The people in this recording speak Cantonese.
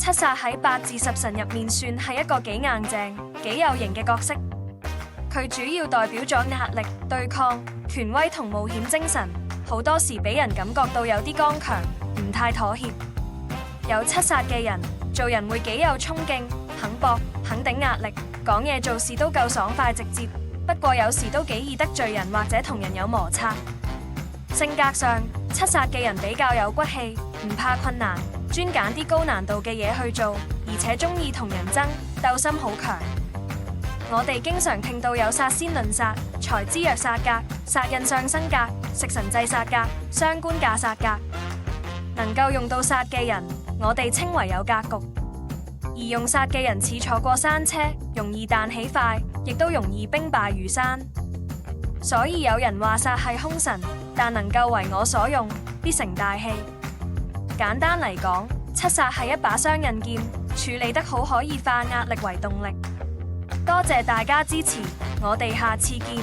七殺喺八字十神入面算係一個幾硬淨、幾有型嘅角色。佢主要代表咗壓力、對抗、權威同冒險精神，好多時俾人感覺到有啲剛強，唔太妥協。有七殺嘅人做人會幾有衝勁，肯搏、肯頂壓力，講嘢做事都夠爽快直接。不過有時都幾易得罪人或者同人有摩擦。性格上，七殺嘅人比較有骨氣，唔怕困難，專揀啲高難度嘅嘢去做，而且中意同人爭，鬥心好強。我哋經常聽到有殺仙論殺、才知若殺格、殺印上身格、食神制殺格、傷官架殺格，能夠用到殺嘅人，我哋稱為有格局。而用殺嘅人似坐過山車，容易彈起快，亦都容易兵敗如山。所以有人話殺係凶神，但能夠為我所用，必成大器。簡單嚟講，七殺係一把雙刃劍，處理得好可以化壓力為動力。多謝大家支持，我哋下次見。